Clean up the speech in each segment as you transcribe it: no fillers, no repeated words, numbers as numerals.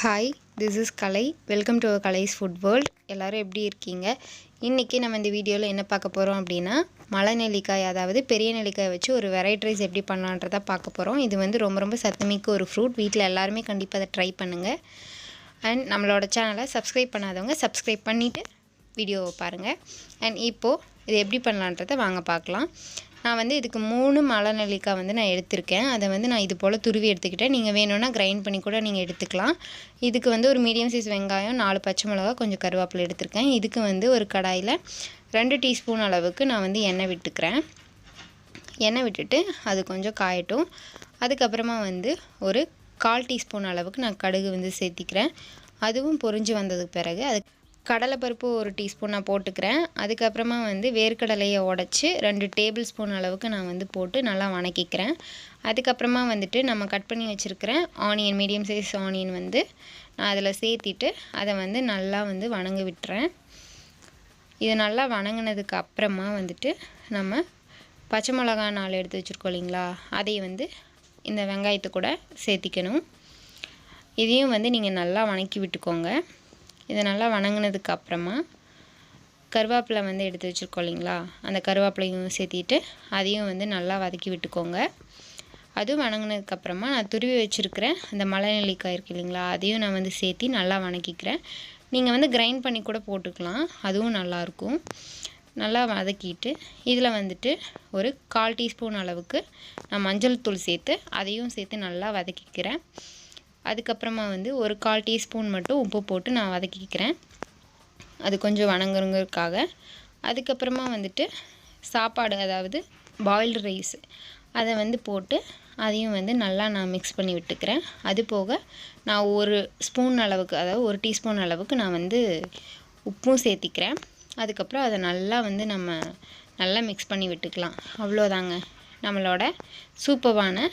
Hi, this is Kalai. Welcome to our Kalai's Food World. எல்லாரும் எப்படி இருக்கீங்க? இன்னைக்கு நம்ம இந்த வீடியோல என்ன பார்க்க போறோம் அப்படினா மலநெல்லிக்காய் அதாவது பெரிய நெல்லிக்காய் வச்சு ஒரு வெரைட்டி ரைஸ் எப்படி பண்ணலாம்ன்றத பார்க்க போறோம். இது வந்து ரொம்ப சத்துமிக்க ஒரு ஃப்ரூட். வீட்ல எல்லாரும் கண்டிப்பா இத ட்ரை பண்ணுங்க. and நம்மளோட சேனலை சப்ஸ்கிரைப் பண்ணாதவங்க சப்ஸ்கிரைப் பண்ணிட்டு வீடியோவை பாருங்க. and இப்போ இது எப்படி பண்ணலாம்ன்றத வாங்க பார்க்கலாம். நான் வந்து இதுக்கு 3 மலநெல்லிக்காய் வந்து நான் எடுத்துர்க்கேன். அதை வந்து நான் இது போல துருவி எடுத்துக்கிட்டேன். நீங்க வேணும்னா கிரைண்ட் பண்ணி கூட நீங்க எடுத்துக்கலாம். இதுக்கு வந்து ஒரு மீடியம் சைஸ் வெங்காயம், 4 பச்சை மிளகாய், கொஞ்சம் கறிவேப்பிலை எடுத்துர்க்கேன். இதுக்கு வந்து ஒரு கடாயில 2 டீஸ்பூன் அளவுக்கு நான் வந்து எண்ணெய் விட்டுக்கிறேன். எண்ணெய் விட்டுட்டு அது கொஞ்சம் காயட்டும். அதுக்கு அப்புறமா வந்து ஒரு 1/4 டீஸ்பூன் அளவுக்கு நான் கடுகு வந்து சேர்த்திக்கிறேன். அதுவும் பொரிஞ்சு வந்ததுக்கு பிறகு அது கடலைப்பருப்பு 1 டீஸ்பூன் நான் போட்டுக்கிறேன். அதுக்கு அப்புறமா வந்து வேர்க்கடலையை உடைச்சு 2 டேபிள் ஸ்பூன் அளவுக்கு நான் வந்து போட்டு நல்லா வணக்கிக்கிறேன். அதுக்கு அப்புறமா வந்துட்டு நம்ம கட் பண்ணி வச்சிருக்கிற ஆனியன், மீடியம் சைஸ் ஆனியன் வந்து நான் அதில் சேர்த்திட்டு அதை வந்து நல்லா வந்து வணங்க விட்டுறேன். இது நல்லா வணங்கினதுக்கு அப்புறமா வந்துட்டு நம்ம பச்சை மிளகாய் 4 எடுத்து வச்சிருக்கோம் இல்லைங்களா, அதை வந்து இந்த வெங்காயத்தை கூட சேர்த்திக்கணும். இதையும் வந்து நீங்கள் நல்லா வணக்கி விட்டுக்கோங்க. இது நல்லா வணங்கினதுக்கு அப்புறமா கறிவேப்பிலை வந்து எடுத்து வச்சிருக்கோம் இல்லைங்களா, அந்த கறிவேப்பிலையும் சேர்த்திட்டு அதையும் வந்து நல்லா வதக்கி விட்டுக்கோங்க. அதுவும் வணங்கினதுக்கு அப்புறமா நான் துருவி வச்சிருக்கிறேன் அந்த மலநெல்லிக்காய் இருக்கு இல்லைங்களா, அதையும் நான் வந்து சேர்த்தி நல்லா வணக்கிக்கிறேன். நீங்கள் வந்து கிரைண்ட் பண்ணி கூட போட்டுக்கலாம், அதுவும் நல்லாயிருக்கும். நல்லா வதக்கிட்டு இதில் வந்துட்டு ஒரு 1/4 டீஸ்பூன் அளவுக்கு நான் மஞ்சள் தூள் சேர்த்து அதையும் சேர்த்து நல்லா வதக்கிக்கிறேன். அதுக்கப்புறமா வந்து ஒரு 1/4 டீஸ்பூன் மட்டும் உப்பு போட்டு நான் வதக்கிக்கிறேன். அது கொஞ்சம் வணங்குறதுக்காக. அதுக்கப்புறமா வந்துட்டு சாப்பாடு அதாவது பாயில்டு ரைஸ் அதை வந்து போட்டு அதையும் வந்து நல்லா நான் மிக்ஸ் பண்ணி விட்டுக்கிறேன். அது போக நான் 1 ஸ்பூன் அளவுக்கு அதாவது 1 டீஸ்பூன் அளவுக்கு நான் வந்து உப்பும் சேர்த்திக்கிறேன். அதுக்கப்புறம் அதை நல்லா வந்து நம்ம நல்லா மிக்ஸ் பண்ணி விட்டுக்கலாம். அவ்வளோதாங்க, நம்மளோட சூப்பரான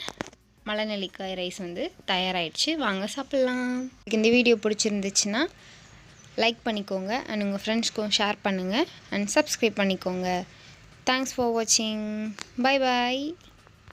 மலநெல்லிக்காய் ரைஸ் வந்து தயாராகிடுச்சு. வாங்க சாப்பிட்லாம். இந்த வீடியோ பிடிச்சிருந்துச்சுன்னா லைக் பண்ணிக்கோங்க அண்ட் உங்கள் ஃப்ரெண்ட்ஸ்க்கும் ஷேர் பண்ணுங்கள் அண்ட் சப்ஸ்கிரைப் பண்ணிக்கோங்க. தேங்க்ஸ் ஃபார் வாட்சிங். Bye bye.